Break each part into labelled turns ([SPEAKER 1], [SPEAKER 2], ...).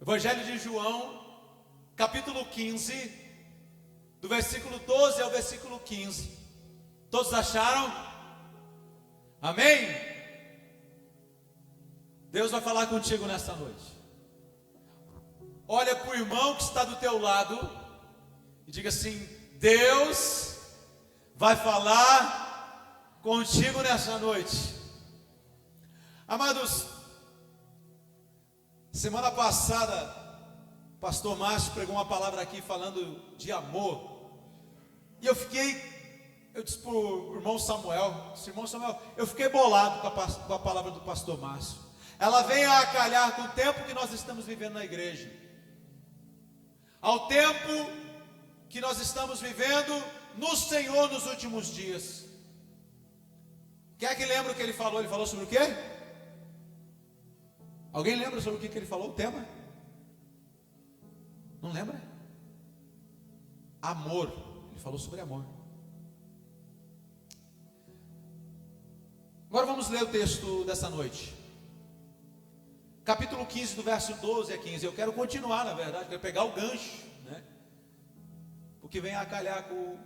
[SPEAKER 1] Evangelho de João, capítulo 15, do versículo 12 ao versículo 15. Todos acharam? Amém? Deus vai falar contigo nesta noite. Olha para o irmão que está do teu lado e diga assim: Deus vai falar contigo nessa noite. Amados, semana passada, pastor Márcio pregou uma palavra aqui falando de amor. E eu disse para o irmão Samuel, eu fiquei bolado com a palavra do pastor Márcio. Ela vem a calhar com o tempo que nós estamos vivendo na igreja, ao tempo que nós estamos vivendo no Senhor nos últimos dias. Quem é que lembra o que ele falou? Ele falou sobre o quê? Alguém lembra sobre o que ele falou? O tema? Não lembra? Amor. Ele falou sobre amor. Agora vamos ler o texto dessa noite. Capítulo 15, do verso 12 a 15. Eu quero continuar, na verdade, quero pegar o gancho, né? Porque vem a calhar com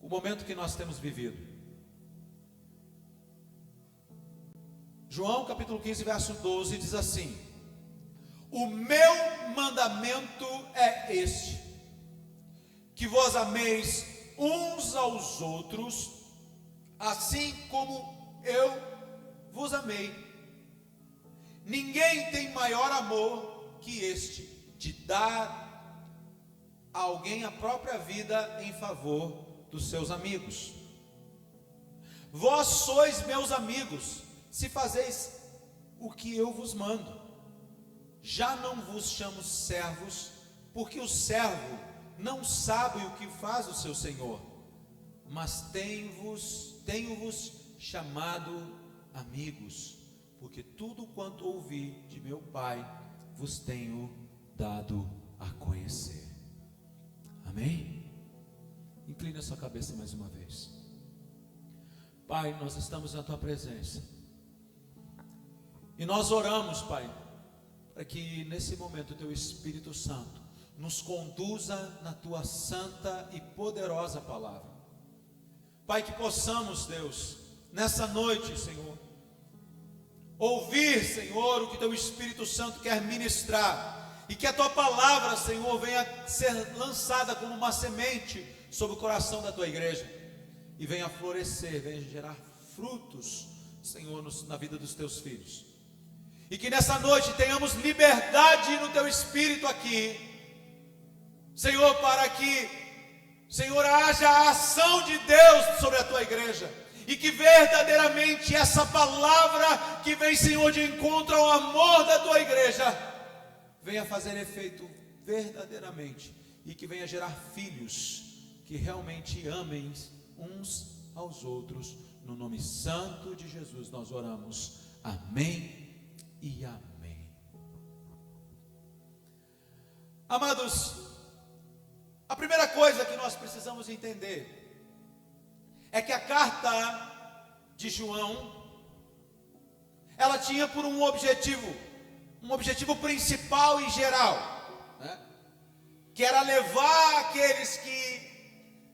[SPEAKER 1] o momento que nós temos vivido. João capítulo 15, verso 12 diz assim: o meu mandamento é este, que vos ameis uns aos outros, assim como eu vos amei. Ninguém tem maior amor que este, de dar a alguém a própria vida em favor dos seus amigos. Vós sois meus amigos, se fazeis o que eu vos mando. Já não vos chamo servos, porque o servo não sabe o que faz o seu senhor, mas tenho-vos chamado amigos, porque tudo quanto ouvi de meu Pai vos tenho dado a conhecer. Amém? Inclina a sua cabeça mais uma vez. Pai, nós estamos na tua presença. E nós oramos, Pai, para que nesse momento o teu Espírito Santo nos conduza na tua santa e poderosa palavra. Pai, que possamos, Deus, nessa noite, Senhor, ouvir, Senhor, o que teu Espírito Santo quer ministrar, e que a tua palavra, Senhor, venha ser lançada como uma semente sobre o coração da tua igreja, e venha florescer, venha gerar frutos, Senhor, na vida dos teus filhos. E que nessa noite tenhamos liberdade no teu Espírito aqui, Senhor, para que, Senhor, haja a ação de Deus sobre a tua igreja, e que verdadeiramente essa palavra que vem, Senhor, de encontro ao amor da tua igreja, venha fazer efeito verdadeiramente, e que venha gerar filhos que realmente amem uns aos outros. No nome santo de Jesus nós oramos. Amém e amém. Amados, a primeira coisa que nós precisamos entender é que a carta de João, ela tinha por um objetivo principal e geral, né? Que era levar aqueles que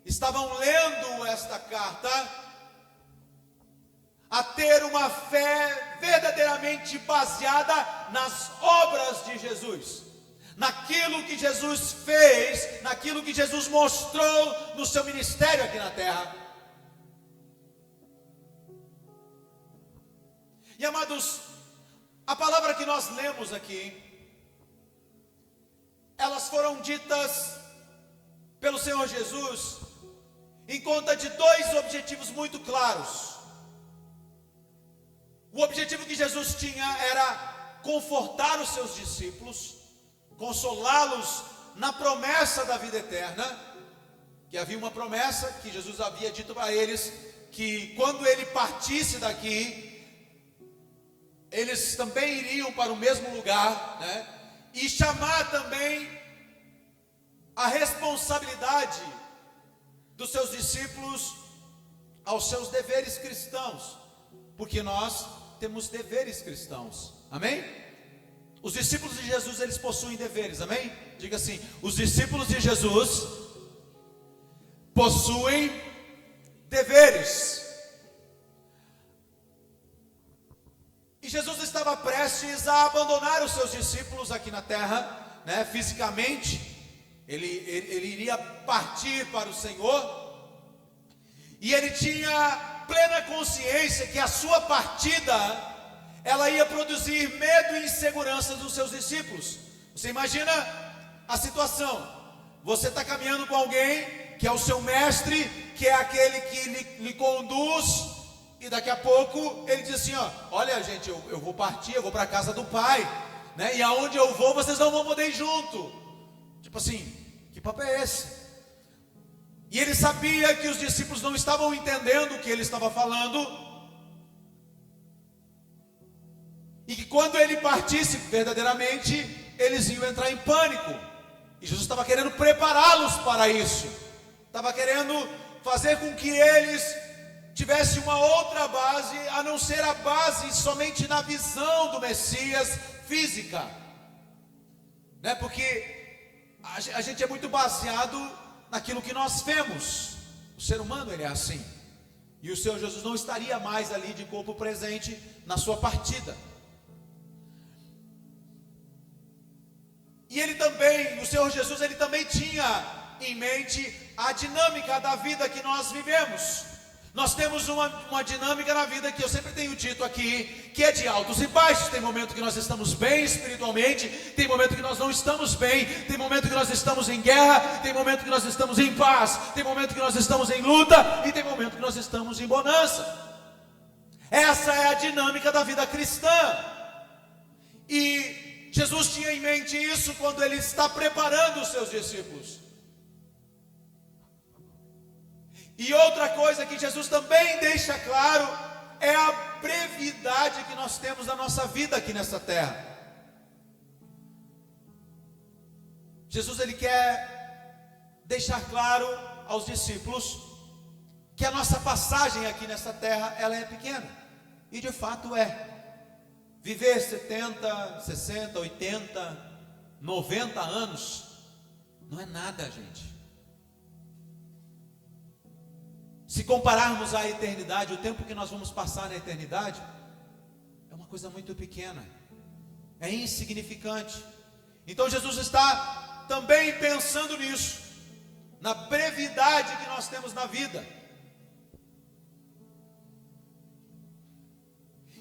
[SPEAKER 1] estavam lendo esta carta a ter uma fé verdadeiramente baseada nas obras de Jesus, naquilo que Jesus fez, naquilo que Jesus mostrou no seu ministério aqui na terra. E amados, a palavra que nós lemos aqui, elas foram ditas pelo Senhor Jesus em conta de dois objetivos muito claros. O objetivo que Jesus tinha era confortar os seus discípulos, consolá-los na promessa da vida eterna, que havia uma promessa que Jesus havia dito para eles, que quando ele partisse daqui, eles também iriam para o mesmo lugar, né? E chamar também a responsabilidade dos seus discípulos aos seus deveres cristãos, porque nós temos deveres cristãos, amém? Os discípulos de Jesus, eles possuem deveres, amém? Diga assim: os discípulos de Jesus possuem deveres. E Jesus estava prestes a abandonar os seus discípulos aqui na terra, né? Fisicamente, ele iria partir para o Senhor, e ele tinha plena consciência que a sua partida, ela ia produzir medo e insegurança dos seus discípulos. Você imagina a situação: você está caminhando com alguém que é o seu mestre, que é aquele que lhe conduz, e daqui a pouco ele diz assim: olha gente, eu vou partir, eu vou para a casa do Pai, né? E aonde eu vou, vocês não vão poder ir junto. Tipo assim, que papo é esse? E ele sabia que os discípulos não estavam entendendo o que ele estava falando, e que quando ele partisse verdadeiramente, eles iam entrar em pânico. E Jesus estava querendo prepará-los para isso, estava querendo fazer com que eles tivessem uma outra base, a não ser a base somente na visão do Messias física, né? Porque a gente é muito baseado naquilo que nós vemos. O ser humano, ele é assim. E o Senhor Jesus não estaria mais ali de corpo presente na sua partida. E ele também, o Senhor Jesus, ele também tinha em mente a dinâmica da vida que nós vivemos. Nós temos uma dinâmica na vida que eu sempre tenho dito aqui, que é de altos e baixos. Tem momento que nós estamos bem espiritualmente, tem momento que nós não estamos bem, tem momento que nós estamos em guerra, tem momento que nós estamos em paz, tem momento que nós estamos em luta, e tem momento que nós estamos em bonança. Essa é a dinâmica da vida cristã. E Jesus tinha em mente isso quando ele está preparando os seus discípulos. E outra coisa que Jesus também deixa claro é a brevidade que nós temos na nossa vida aqui nessa terra. Jesus, ele quer deixar claro aos discípulos que a nossa passagem aqui nessa terra, ela é pequena. E de fato é. Viver 70, 60, 80, 90 anos não é nada, gente. Se compararmos à eternidade, o tempo que nós vamos passar na eternidade é uma coisa muito pequena, é insignificante. Então Jesus está também pensando nisso, na brevidade que nós temos na vida.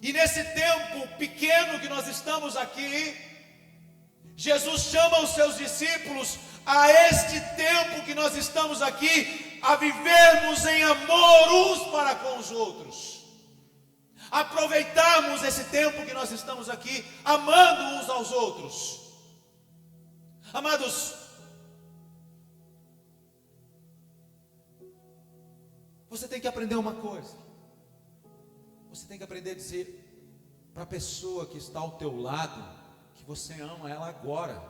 [SPEAKER 1] E nesse tempo pequeno que nós estamos aqui, Jesus chama os seus discípulos a este tempo que nós estamos aqui, a vivermos em amor uns para com os outros, aproveitarmos esse tempo que nós estamos aqui, amando uns aos outros. Amados, você tem que aprender uma coisa. Você tem que aprender a dizer para a pessoa que está ao teu lado que você ama ela agora.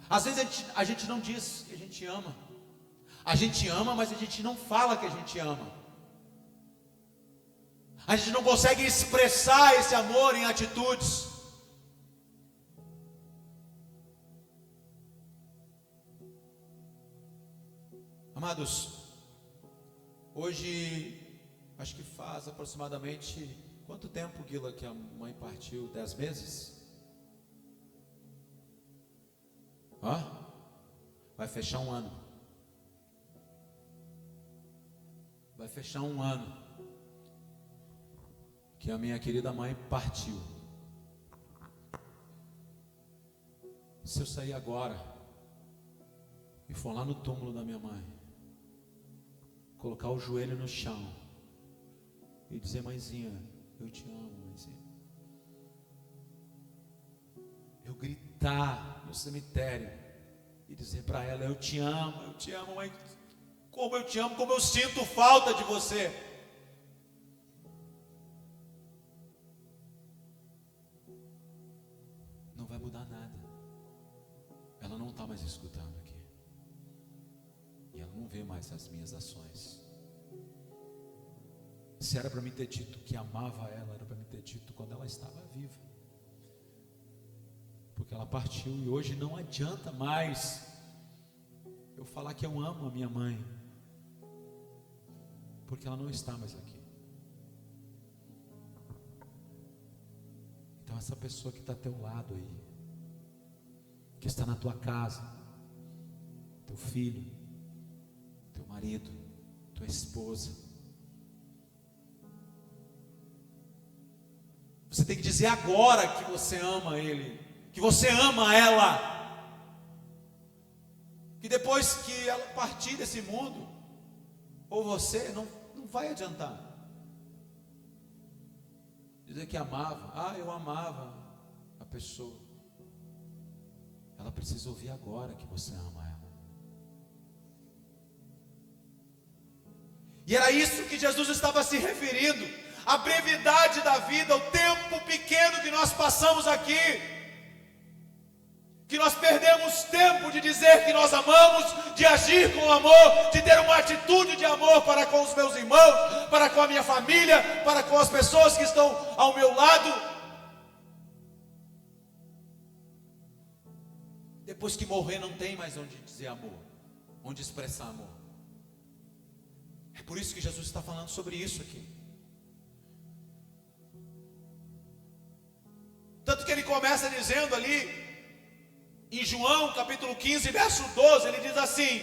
[SPEAKER 1] Às vezes a gente não diz que a gente ama. A gente ama, mas a gente não fala que a gente ama. A gente não consegue expressar esse amor em atitudes. Amados, hoje, acho que faz aproximadamente, quanto tempo, Guila, que a mãe partiu? 10 meses? Vai fechar um ano. Vai fechar um ano que a minha querida mãe partiu. Se eu sair agora e for lá no túmulo da minha mãe, colocar o joelho no chão e dizer: mãezinha, eu te amo, mãezinha. Eu gritar no cemitério e dizer para ela: eu te amo, mãe. Como eu te amo, como eu sinto falta de você. Não vai mudar nada. Ela não está mais escutando aqui. E ela não vê mais as minhas ações. Se era para mim ter dito que amava ela, era para mim ter dito quando ela estava viva. porque ela partiu e hoje não adianta mais eu falar que eu amo a minha mãe, porque ela não está mais aqui. Então essa pessoa que está ao teu lado aí, que está na tua casa, teu filho, teu marido, tua esposa, você tem que dizer agora que você ama ele, que você ama ela, que depois que ela partir desse mundo, ou você, não vai adiantar dizer que amava. Eu amava a pessoa. Ela precisa ouvir agora que você ama ela. E era isso que Jesus estava se referindo, a brevidade da vida, o tempo pequeno que nós passamos aqui, que nós perdemos tempo de dizer que nós amamos, de agir com amor, de ter uma atitude de amor para com os meus irmãos, para com a minha família, para com as pessoas que estão ao meu lado. Depois que morrer não tem mais onde dizer amor, onde expressar amor. É por isso que Jesus está falando sobre isso aqui. Tanto que ele começa dizendo ali, em João capítulo 15, verso 12, ele diz assim: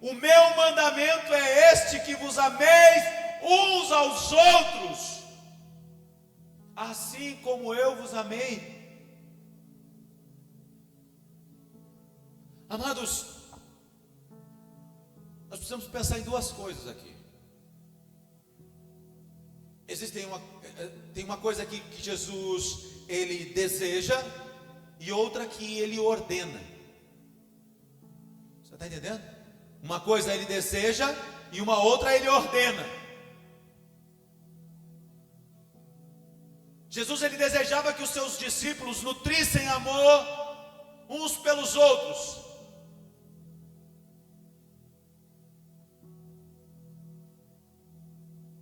[SPEAKER 1] o meu mandamento é este, que vos ameis uns aos outros, assim como eu vos amei. Amados, nós precisamos pensar em duas coisas aqui. Tem uma coisa aqui que Jesus, ele deseja, e outra que ele ordena. Você está entendendo? Uma coisa ele deseja e uma outra ele ordena. Jesus, ele desejava que os seus discípulos nutrissem amor uns pelos outros.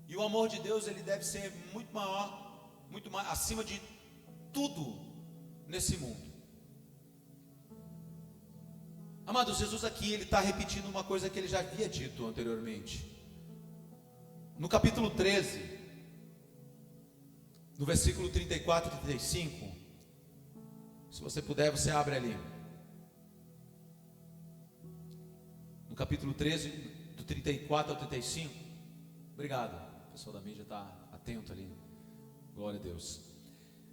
[SPEAKER 1] E o amor de Deus, ele deve ser muito maior, muito mais, acima de tudo nesse mundo. Amados, Jesus aqui, ele está repetindo uma coisa que ele já havia dito anteriormente. No capítulo 13, no versículo 34 e 35, se você puder, você abre ali. No capítulo 13, do 34 ao 35. Obrigado, o pessoal da mídia está atento ali. Glória a Deus.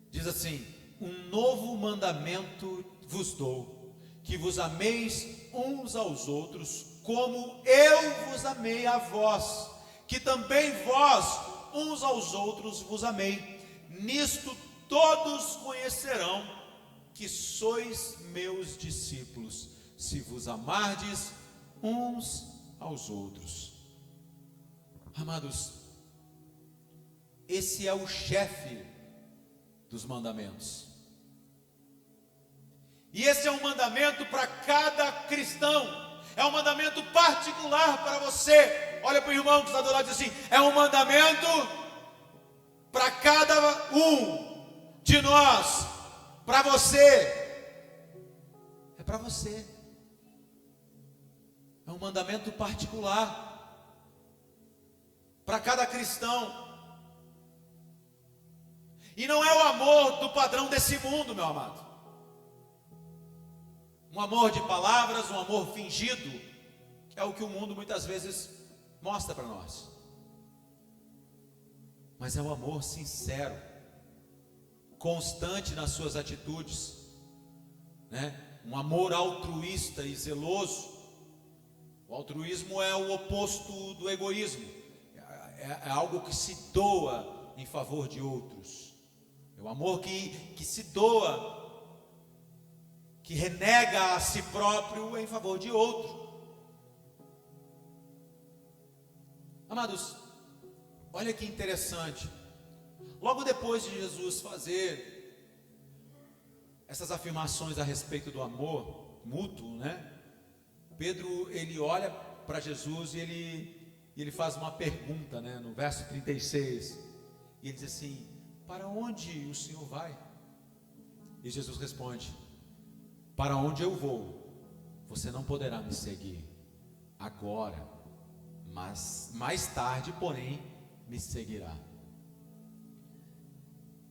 [SPEAKER 1] Diz assim: um novo mandamento vos dou, que vos ameis uns aos outros, como eu vos amei a vós, que também vós uns aos outros vos amei. Nisto todos conhecerão que sois meus discípulos, se vos amardes uns aos outros. Amados, esse é o chefe dos mandamentos. E esse é um mandamento para cada cristão. É um mandamento particular para você. Olha para o irmão que está do lado e diz assim: é um mandamento para cada um de nós. Para você. É para você. É um mandamento particular para cada cristão. E não é o amor do padrão desse mundo, meu amado. Um amor de palavras, um amor fingido, é o que o mundo muitas vezes mostra para nós. Mas é um amor sincero, constante nas suas atitudes, né? Um amor altruísta e zeloso. O altruísmo é o oposto do egoísmo. É algo que se doa em favor de outros. É o amor que se doa, que renega a si próprio em favor de outro. Amados, olha que interessante. Logo depois de Jesus fazer essas afirmações a respeito do amor mútuo, né? Pedro, ele olha para Jesus e ele faz uma pergunta, né? No verso 36. E ele diz assim: para onde o Senhor vai? E Jesus responde: para onde eu vou, você não poderá me seguir agora, mas mais tarde, porém, me seguirá.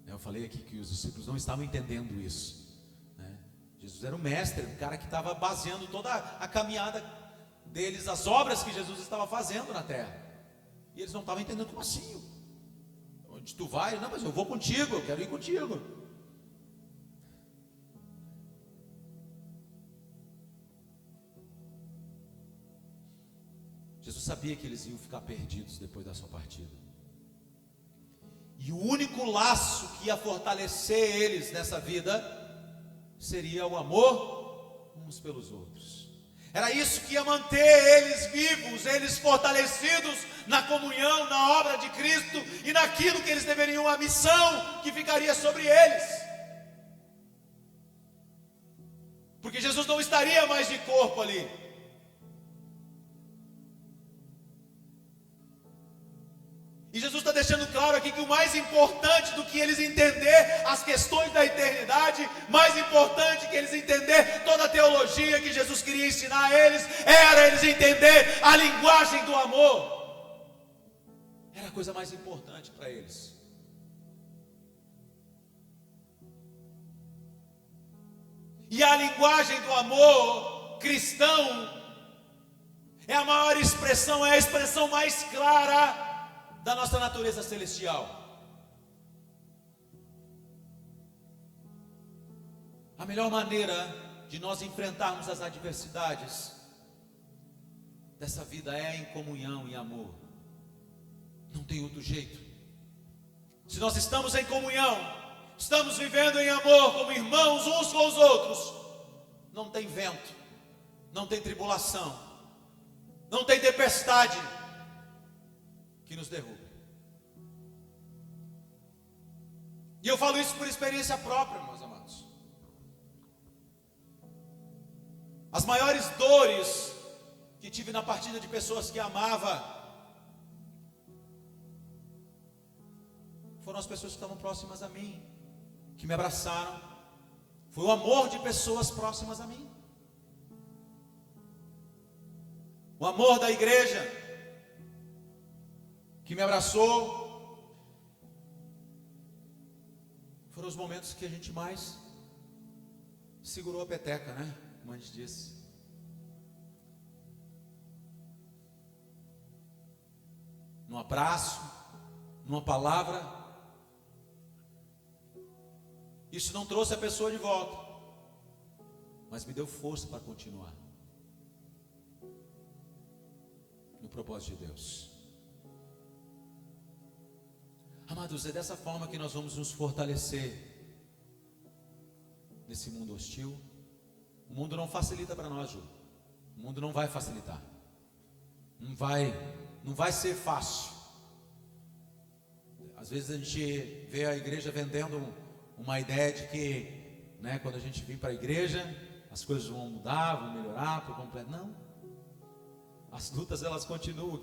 [SPEAKER 1] Eu falei aqui que os discípulos não estavam entendendo isso, né? Jesus era o mestre, o cara que estava baseando toda a caminhada deles, as obras que Jesus estava fazendo na terra. E eles não estavam entendendo. Como assim? Onde tu vai? Não, mas eu vou contigo, eu quero ir contigo. Jesus sabia que eles iam ficar perdidos depois da sua partida. E o único laço que ia fortalecer eles nessa vida seria o amor uns pelos outros. Era isso que ia manter eles vivos, eles fortalecidos na comunhão, na obra de Cristo e naquilo que eles deveriam, a missão que ficaria sobre eles. Porque Jesus não estaria mais de corpo ali. E Jesus está deixando claro aqui que o mais importante do que eles entender as questões da eternidade, mais importante que eles entender toda a teologia que Jesus queria ensinar a eles, era eles entender a linguagem do amor. Era a coisa mais importante para eles. E a linguagem do amor cristão é a maior expressão, é a expressão mais clara da nossa natureza celestial. A melhor maneira de nós enfrentarmos as adversidades dessa vida é em comunhão e amor. Não tem outro jeito. Se nós estamos em comunhão, estamos vivendo em amor como irmãos uns com os outros, não tem vento, não tem tribulação, não tem tempestade que nos derruba. E eu falo isso por experiência própria, meus amados. As maiores dores que tive na partida de pessoas que amava foram as pessoas que estavam próximas a mim, que me abraçaram. Foi o amor de pessoas próximas a mim. O amor da igreja que me abraçou. Foram os momentos que a gente mais segurou a peteca, né? Como a gente disse. Num abraço, numa palavra. Isso não trouxe a pessoa de volta, mas me deu força para continuar no propósito de Deus. Amados, é dessa forma que nós vamos nos fortalecer nesse mundo hostil. O mundo não facilita para nós, Ju. O mundo não vai facilitar. Não vai ser fácil. Às vezes a gente vê a igreja vendendo uma ideia de que, né, quando a gente vir para a igreja, as coisas vão mudar, vão melhorar por completo. Não. As lutas, elas continuam.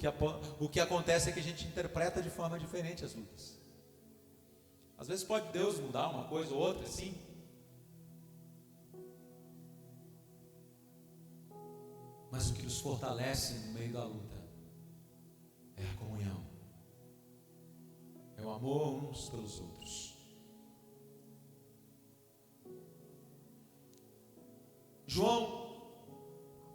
[SPEAKER 1] O que acontece é que a gente interpreta de forma diferente as lutas. Às vezes pode Deus mudar uma coisa ou outra, sim. Mas o que nos fortalece no meio da luta é a comunhão, é o amor uns pelos outros. João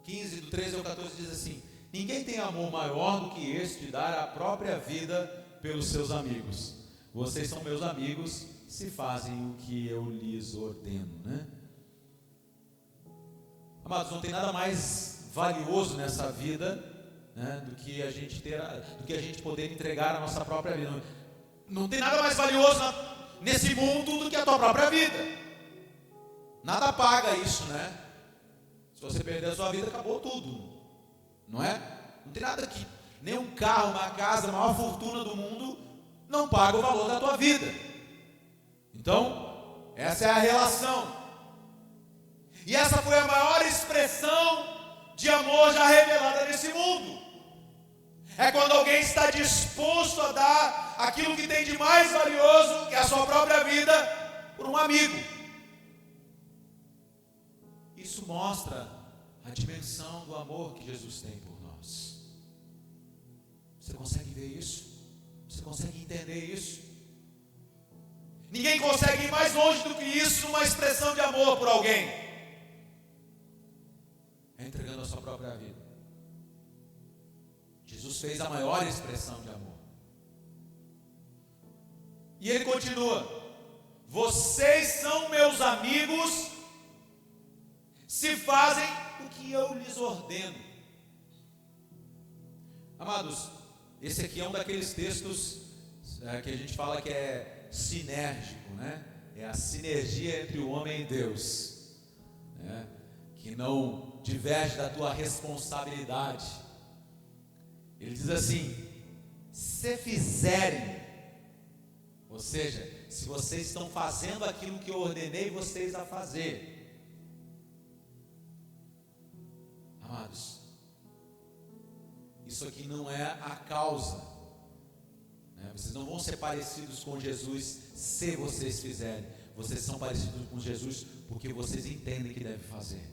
[SPEAKER 1] 15, do 13 ao 14 diz assim: ninguém tem amor maior do que este, de dar a própria vida pelos seus amigos. Vocês são meus amigos se fazem o que eu lhes ordeno, né? Amados, não tem nada mais valioso nessa vida, né, do que a gente poder entregar a nossa própria vida. Não tem nada mais valioso nesse mundo do que a tua própria vida. Nada paga isso, né? Se você perder a sua vida, acabou tudo, não é? Não tem nada que, nem um carro, uma casa, a maior fortuna do mundo não paga o valor da tua vida. Então, essa é a relação. E essa foi a maior expressão de amor já revelada nesse mundo. É quando alguém está disposto a dar aquilo que tem de mais valioso, que é a sua própria vida, por um amigo. Isso mostra a dimensão do amor que Jesus tem por nós. Você consegue ver isso? Você consegue entender isso? Ninguém consegue ir mais longe do que isso, uma expressão de amor por alguém. É entregando a sua própria vida. Jesus fez a maior expressão de amor. E ele continua: vocês são meus amigos se fazem o que eu lhes ordeno. Amados, esse aqui é um daqueles textos que a gente fala que é sinérgico, né? É a sinergia entre o homem e Deus, né? Que não diverge da tua responsabilidade. Ele diz assim: se fizerem, ou seja, se vocês estão fazendo aquilo que eu ordenei vocês a fazer. Amados, isso aqui não é a causa, né? Vocês não vão ser parecidos com Jesus se vocês fizerem. Vocês são parecidos com Jesus porque vocês entendem que devem fazer.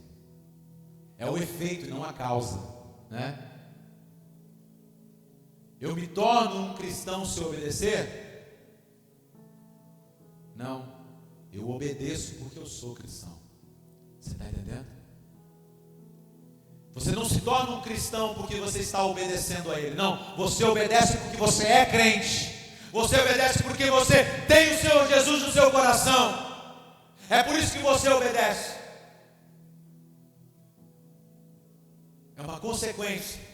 [SPEAKER 1] É o efeito, não a causa, né? Eu me torno um cristão se obedecer? Não, eu obedeço porque eu sou cristão. Você está entendendo? Você não se torna um cristão porque você está obedecendo a Ele. Não, você obedece porque você é crente. Você obedece porque você tem o Senhor Jesus no seu coração. É por isso que você obedece. É uma consequência.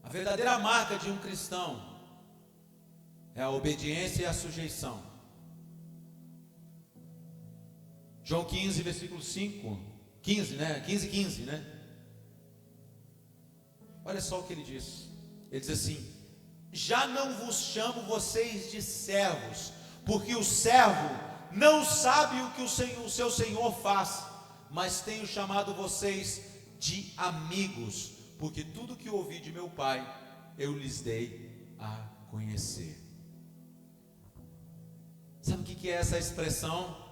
[SPEAKER 1] A verdadeira marca de um cristão é a obediência e a sujeição. João 15, versículo 5, 15, né? 15, né? Olha só o que ele diz. Ele diz assim: já não vos chamo vocês de servos, porque o servo não sabe o que o seu senhor faz, mas tenho chamado vocês de amigos, porque tudo que ouvi de meu Pai, eu lhes dei a conhecer. Sabe o que é essa expressão?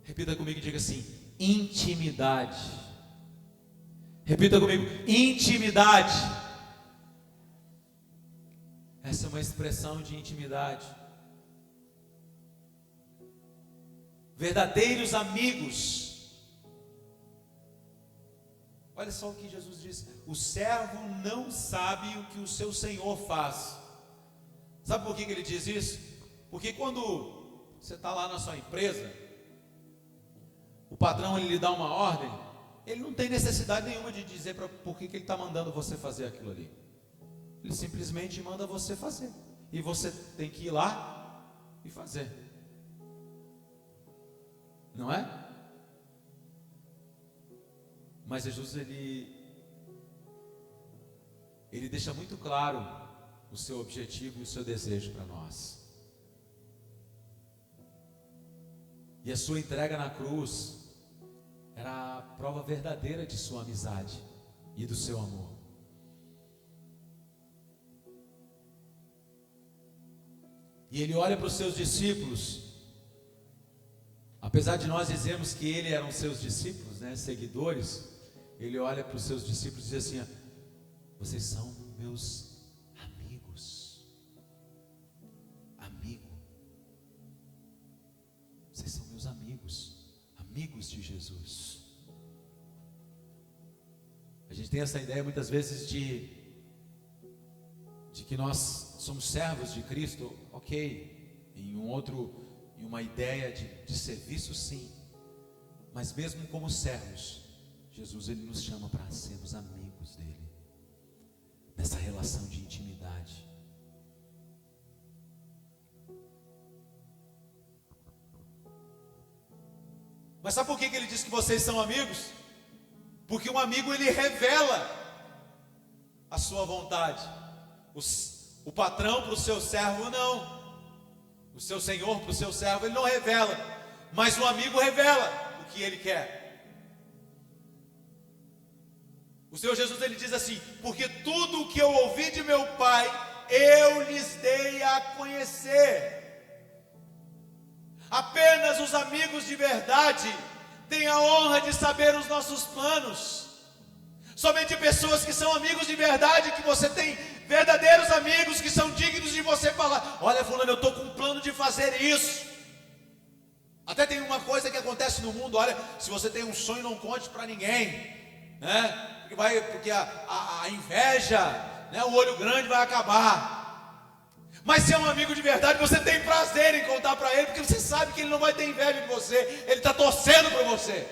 [SPEAKER 1] Repita comigo e diga assim: intimidade. Repita comigo: intimidade. Essa é uma expressão de intimidade. Verdadeiros amigos. Olha só o que Jesus diz: o servo não sabe o que o seu senhor faz. Sabe por que ele diz isso? Porque quando você está lá na sua empresa, o patrão ele lhe dá uma ordem, ele não tem necessidade nenhuma de dizer por que ele está mandando você fazer aquilo ali. Ele simplesmente manda você fazer, e você tem que ir lá e fazer, não é? Mas Jesus ele deixa muito claro o seu objetivo e o seu desejo para nós. E a sua entrega na cruz era a prova verdadeira de sua amizade e do seu amor. E ele olha para os seus discípulos, apesar de nós dizermos que ele eram seus discípulos, né, seguidores, ele olha para os seus discípulos e diz assim: vocês são meus amigos. Amigo. Vocês são meus amigos, amigos de Jesus. A gente tem essa ideia muitas vezes de que nós somos servos de Cristo, ok, em uma ideia de serviço, sim, mas mesmo como servos, Jesus ele nos chama para sermos amigos dele, nessa relação de intimidade. Mas sabe por que ele diz que vocês são amigos? Porque um amigo ele revela a sua vontade. O patrão para o seu servo não. O seu senhor para o seu servo ele não revela, mas o amigo revela o que ele quer. O Senhor Jesus ele diz assim: porque tudo o que eu ouvi de meu Pai eu lhes dei a conhecer. Apenas os amigos de verdade têm a honra de saber os nossos planos. Somente pessoas que são amigos de verdade, que você tem verdadeiros amigos, que são dignos de você falar: olha, fulano, eu estou com um plano de fazer isso. Até tem uma coisa que acontece no mundo: olha, se você tem um sonho, não conte para ninguém, né? Porque a inveja, né, o olho grande vai acabar. Mas se é um amigo de verdade, você tem prazer em contar para ele, porque você sabe que ele não vai ter inveja de você, ele está torcendo para você.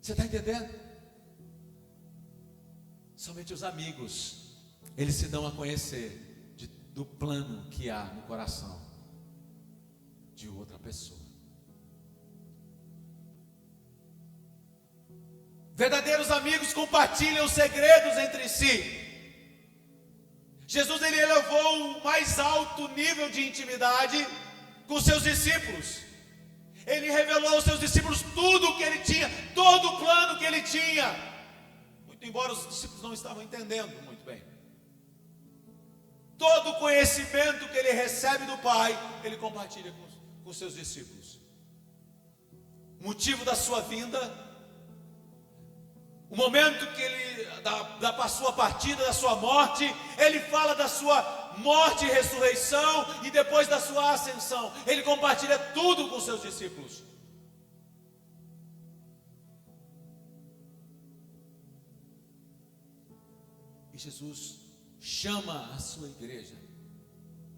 [SPEAKER 1] Você está entendendo? Somente os amigos, eles se dão a conhecer do plano que há no coração de outra pessoa. Verdadeiros amigos compartilham segredos entre si. Jesus, ele elevou o mais alto nível de intimidade com seus discípulos. Ele revelou aos seus discípulos tudo o que ele tinha, todo o plano que ele tinha, muito embora os discípulos não estavam entendendo muito bem. Todo o conhecimento que ele recebe do Pai, ele compartilha com seus discípulos. O motivo da sua vinda, o momento que ele, da sua partida, da sua morte, ele fala da sua morte e ressurreição, e depois da sua ascensão, ele compartilha tudo com seus discípulos. E Jesus chama a sua igreja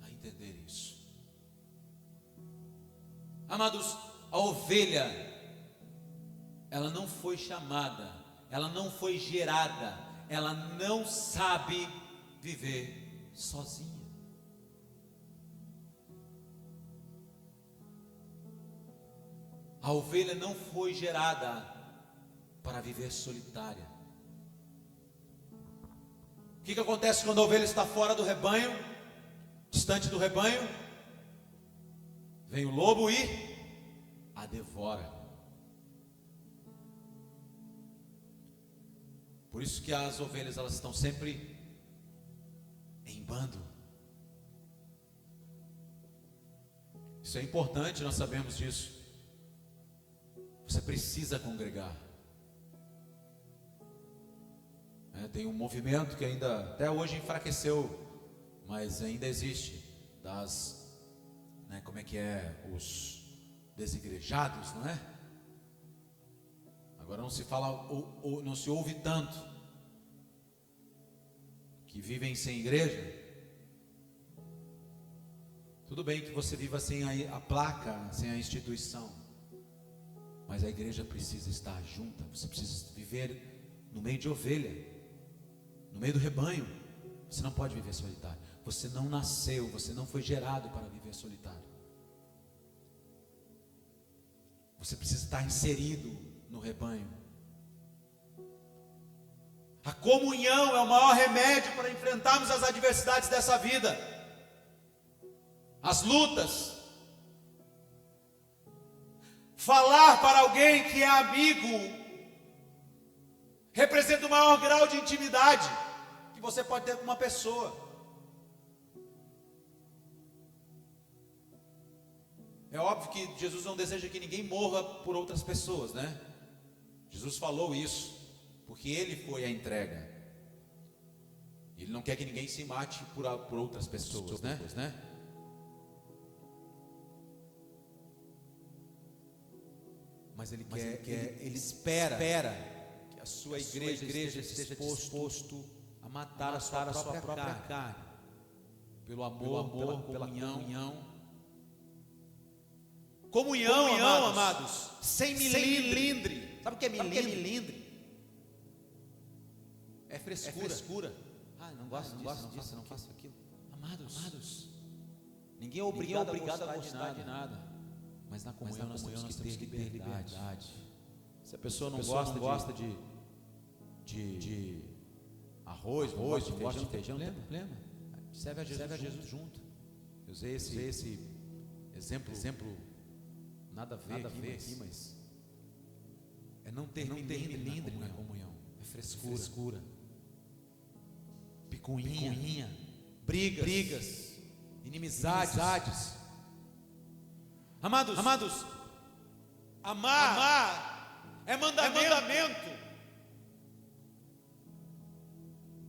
[SPEAKER 1] a entender isso. Amados, a ovelha, ela não foi chamada, ela não foi gerada, ela não sabe viver sozinha. A ovelha não foi gerada para viver solitária. O que acontece quando a ovelha está fora do rebanho, distante do rebanho? Vem o lobo e a devora. Por isso que as ovelhas, elas estão sempre em bando. Isso é importante, nós sabemos disso. Você precisa congregar. Tem um movimento que ainda, até hoje enfraqueceu, mas ainda existe, os desigrejados, não é? Agora não se fala, ou não se ouve tanto, que vivem sem igreja. Tudo bem que você viva sem a placa, sem a instituição, mas a igreja precisa estar junta. Você precisa viver no meio de ovelha, no meio do rebanho. Você não pode viver solitário. Você não nasceu, você não foi gerado para viver solitário. Você precisa estar inserido no rebanho. A comunhão é o maior remédio para enfrentarmos as adversidades dessa vida, as lutas. Falar para alguém que é amigo representa o maior grau de intimidade que você pode ter com uma pessoa. É óbvio que Jesus não deseja que ninguém morra por outras pessoas, né? Jesus falou isso porque Ele foi a entrega. Ele não quer que ninguém se mate por outras pessoas, né? Mas Ele espera que a sua igreja esteja disposto a matar a sua própria carne, pelo amor, pela comunhão. Comunhão, amados, sem milindre. Sabe o que é milindre? É frescura. Não gosto disso, não faço aquilo. Amados, ninguém é obrigado a gostar de nada. Mas na comunhão nós temos que ter liberdade. Se a pessoa não gosta de arroz, não gosta de feijão, não tem problema. Serve a Jesus junto. Eu usei esse exemplo nada a ver aqui, mas é não ter milindre na comunhão. É frescura. Picuinha, brigas, inimizades. Amados, amar é mandamento.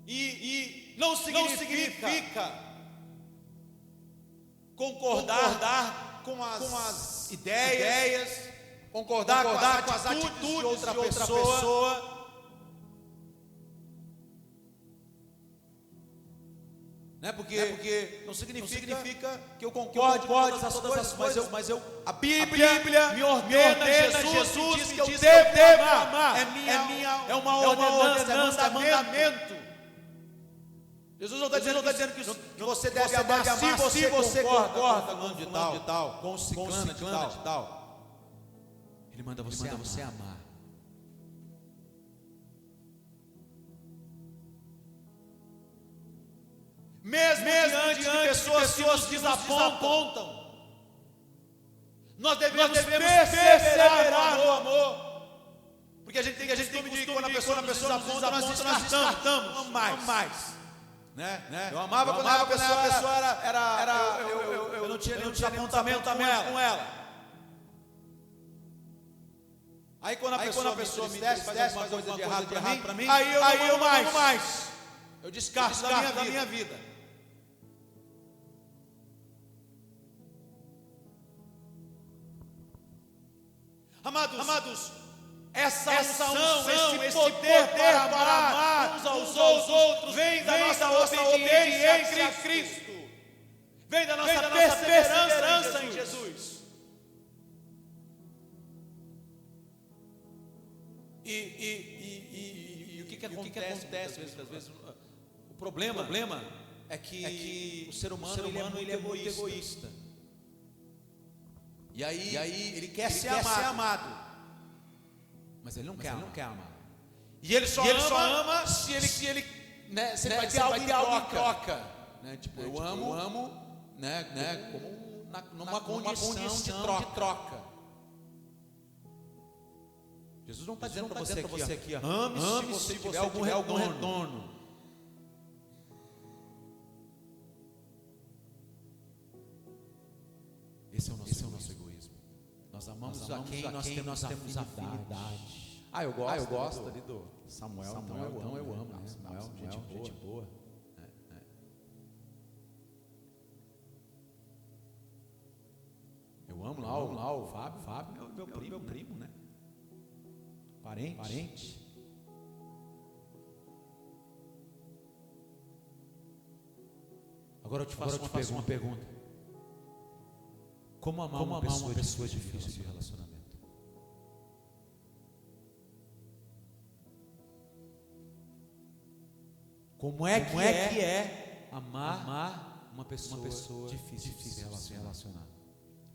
[SPEAKER 1] E não significa concordar com as ideias, concordar com as atitudes de outra pessoa. Porque não significa que eu concorde com todas as coisas, mas a Bíblia me ordena, Jesus diz que eu devo amar. É uma ordenança, é mandamento. Jesus não está dizendo que você deve amar se você concorda com fulano de tal, com ciclana de tal. Ele manda você amar. Mesmo diante de pessoas que nos desapontam, nós devemos perseverar no amor. Porque a gente tem costume de quando a pessoa nos desaponta, nós descartamos. Não mais. Né? Eu amava quando a pessoa eu não tinha nenhum desapontamento com ela. Aí quando a pessoa me faz alguma coisa de errado para mim, aí eu não amo mais. Eu descarto da minha vida. Amados, essa unção, esse poder para amar uns aos outros, vem da nossa obediência a Cristo, vem da nossa perseverança em Jesus. E o que acontece às vezes? O problema é que o ser humano ele é muito egoísta. E aí ele quer ser amado. Mas ele não quer amar. E ele só ama se ele vai ter algo em troca. Tipo, eu amo, como numa condição de troca. Jesus não está dizendo para você aqui, ame se você tiver algum retorno. Esse é o nosso egoísmo. Nós amamos a quem nós temos afinidade. Eu gosto ali do Samuel, então eu amo. Samuel, gente boa. Eu amo lá o Fábio, meu primo, né? Parente. Agora eu te faço uma pergunta. Como amar uma pessoa difícil de relacionamento? Como é que é amar uma pessoa difícil de se relacionar?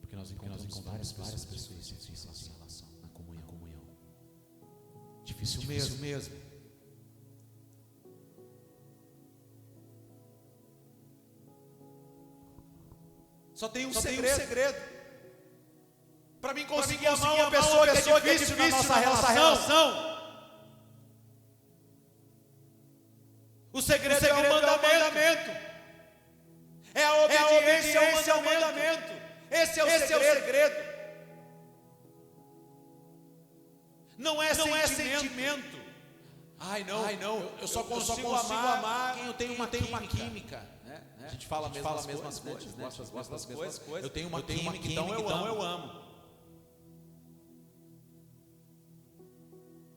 [SPEAKER 1] Porque nós encontramos várias pessoas difíceis de se relacionar na comunhão. Difícil mesmo. Só tem um segredo. Para mim conseguir amar uma pessoa que é difícil na nossa relação. O segredo é o mandamento. É a obediência ao mandamento. Esse é o segredo. Não é sentimento. Não. Eu só consigo amar quem eu tenho uma química. A gente fala as mesmas coisas, gosta das mesmas coisas. Eu tenho uma química, então eu amo.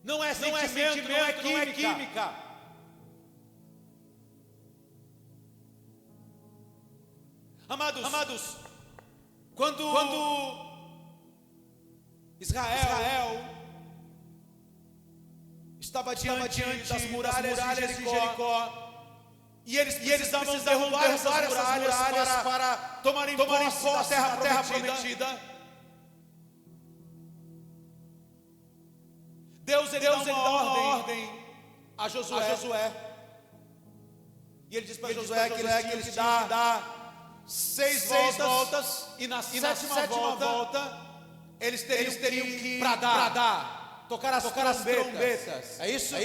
[SPEAKER 1] Não é sentimento, não é química. Amados, quando Israel estava diante das muralhas de Jericó, e eles precisavam derrubar essas muralhas para tomarem posse da terra prometida. Deus dá uma ordem a Josué. E ele diz para Josué que eles tinham que dar 6 voltas, e na sétima volta eles teriam que bradar, tocar as trombetas. É isso?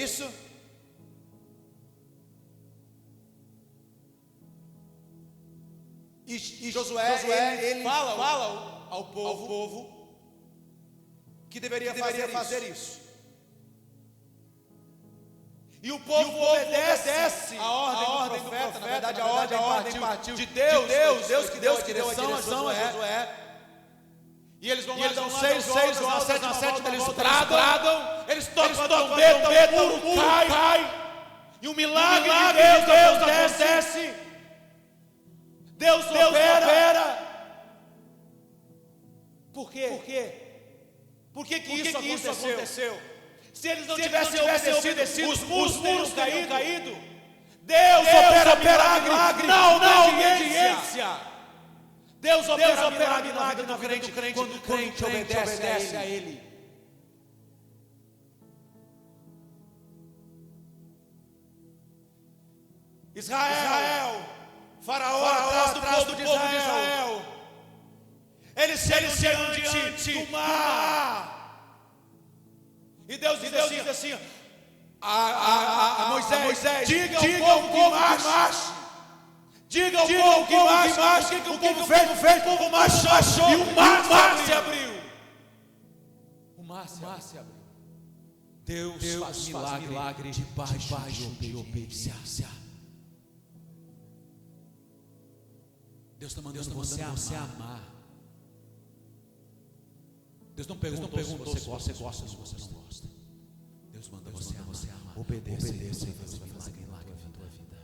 [SPEAKER 1] E Josué ele fala ao povo que deveria fazer isso. E o povo obedece a ordem do profeta. Na verdade, a ordem partiu de Deus que deu a direção a Josué. E eles vão lá, dão 6 voltas, na sétima eles bradam, eles tocam trombeta, o muro cai, e um milagre de Deus acontece. Deus opera. Por quê? Por que isso aconteceu? Se eles não tivessem obedecido, os muros teriam caído. Deus opera milagre na obediência. Deus opera milagre na vida do crente quando o crente obedece a Ele. Israel, Faraó atrás do povo de Israel. Eles chegam diante do mar. E Deus diz assim a Moisés, diga ao povo que marche. Diga ao povo que marche. O que o povo fez? O povo marchou e o mar se abriu. O mar se abriu. Deus faz milagre debaixo de obediência. Deus está mandando você amar. Deus não perguntou se você gosta ou se você não gosta. Deus manda você amar. Obedeça e Deus vai fazer milagre na tua vida.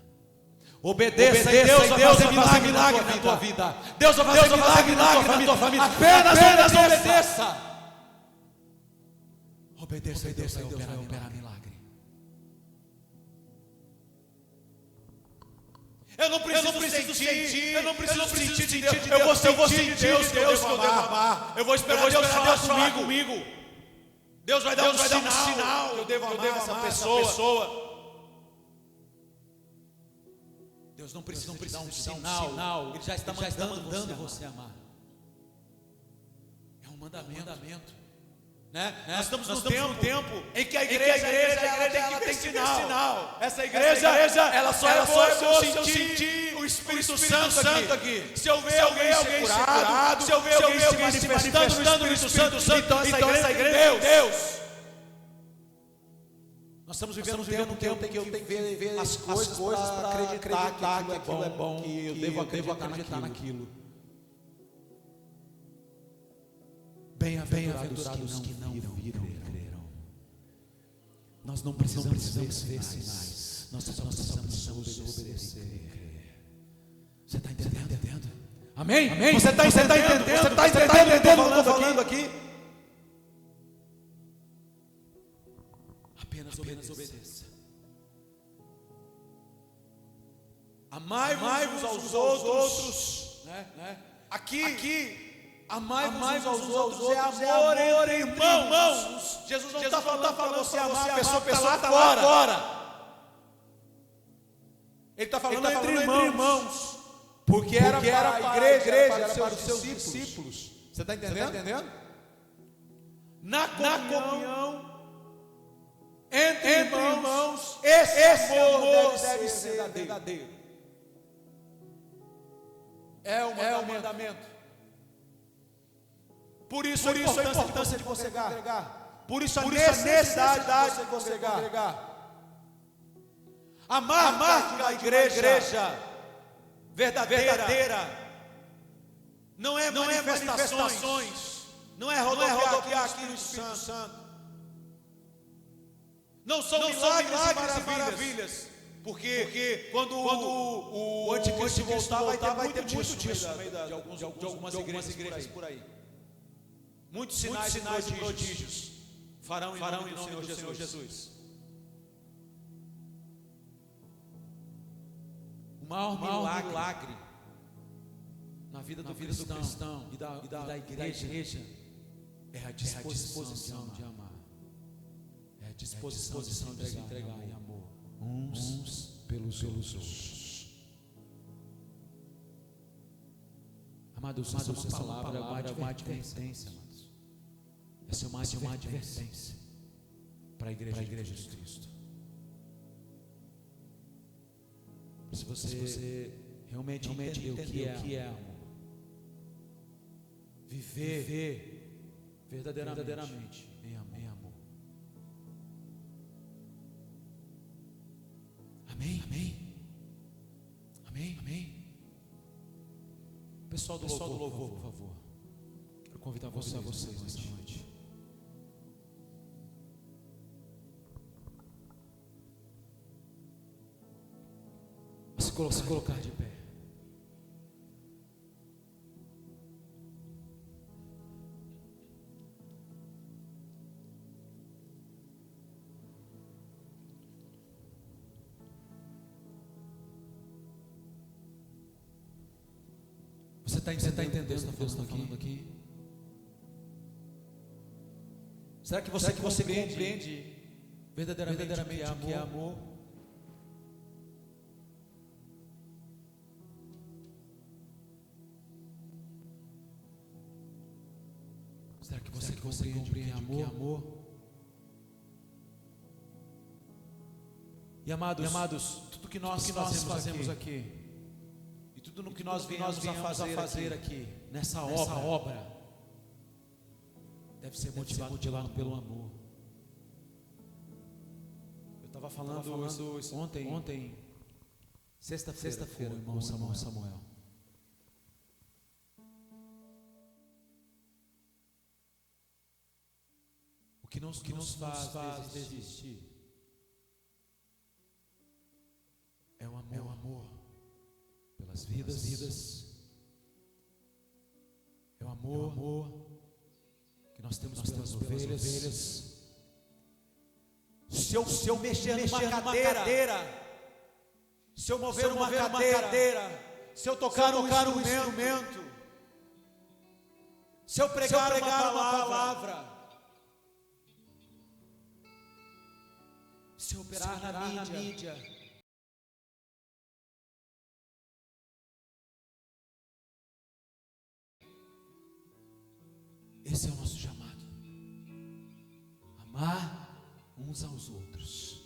[SPEAKER 1] Obedeça e Deus vai fazer milagre na tua vida. Deus vai fazer milagre na tua família. Apenas obedeça. Obedeça e Deus vai operar milagre. Eu não preciso sentir de Deus. Eu vou sentir de Deus que eu devo amar. Eu vou esperar Deus falar comigo. Deus vai dar um sinal que eu devo amar essa pessoa. Deus não precisa dar um sinal. Ele já está mandando você amar. É um mandamento. Né? Nós estamos no tempo em que a igreja tem que ter sinal. Essa igreja ela só é boa se eu sentir o Espírito Santo aqui. Se eu ver alguém ser curado, se eu ver alguém se manifestando no Espírito Santo, então essa igreja é Deus. Nós estamos vivendo um tempo em que eu tenho que ver as coisas para acreditar que aquilo é bom, que eu devo acreditar naquilo. Bem-aventurados que não viram e creram. Nós não precisamos ver sinais. Nós só precisamos obedecer e crer. Você está entendendo? Amém? Você está entendendo? Você está entendendo o que eu estou falando aqui? Apenas obedeça. Amai-vos aos outros. Aqui. Amai-vos aos outros é amor entre irmãos. Jesus não está falando para você amar a pessoa que está lá fora. Ele está falando entre irmãos. Porque era para a igreja, para os seus discípulos. Você está entendendo? Na comunhão entre irmãos, esse amor deve ser verdadeiro. É o mandamento. Por isso a importância de você congregar. Por isso a necessidade de você congregar. Amar a igreja verdadeira não é manifestações, não é rodopiar aqui no Espírito Santo. Não são milagres e maravilhas. Porque quando o anticristo voltar, vai ter muito disso no meio de algumas igrejas por aí. Muitos sinais e prodígios farão em nome do Senhor Jesus. O maior milagre na vida do cristão e da igreja é a disposição de amar. É a disposição de se entregar em amor uns pelos outros. Amados, essa palavra é uma advertência, amados. Essa é uma advertência para a igreja de Cristo. Se você realmente entender o que é amor, viver verdadeiramente em amor. Amém, amém, amém, amém. Pessoal do louvor, por favor. Quero convidar vocês nessa noite. Se colocar de pé. Você está entendendo o que Deus está falando aqui? Será que você compreende verdadeiramente o que é amor? Será que você compreende o que é amor? E amados, tudo que nós fazemos aqui, e tudo no que nós viemos a fazer aqui, nessa obra, deve ser motivado pelo amor. Eu estava falando isso ontem, sexta-feira, irmão Samuel. O que nos faz desistir é o amor pelas vidas, é o amor que nós temos pelas ovelhas. Se eu mexer numa cadeira, se eu mover uma cadeira, se eu tocar um instrumento, se eu pregar uma palavra, se eu operar na mídia, esse é o nosso chamado. Amar uns aos outros.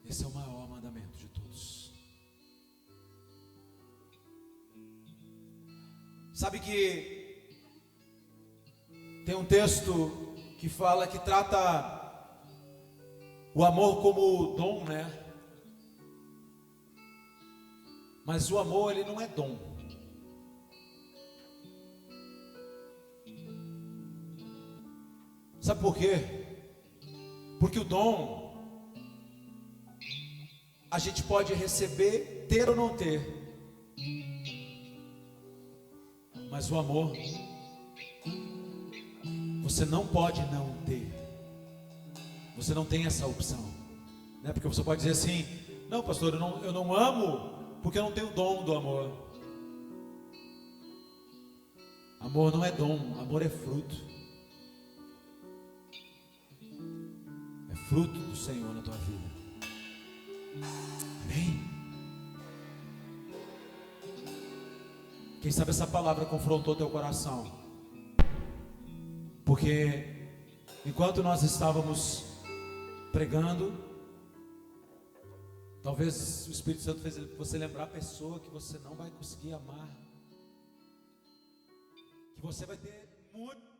[SPEAKER 1] Esse é o maior mandamento de todos. Sabe que tem um texto que fala, que trata o amor como dom, né? Mas o amor, ele não é dom. Sabe por quê? Porque o dom a gente pode receber, ter ou não ter. Mas o amor, você não pode não ter. Você não tem essa opção, né? Porque você pode dizer assim: não, pastor, eu não amo porque eu não tenho o dom do amor. Amor não é dom, amor é fruto. É fruto do Senhor na tua vida. Amém? Quem sabe essa palavra confrontou teu coração. Porque enquanto nós estávamos pregando, talvez o Espírito Santo fez você lembrar a pessoa que você não vai conseguir amar, que você vai ter muito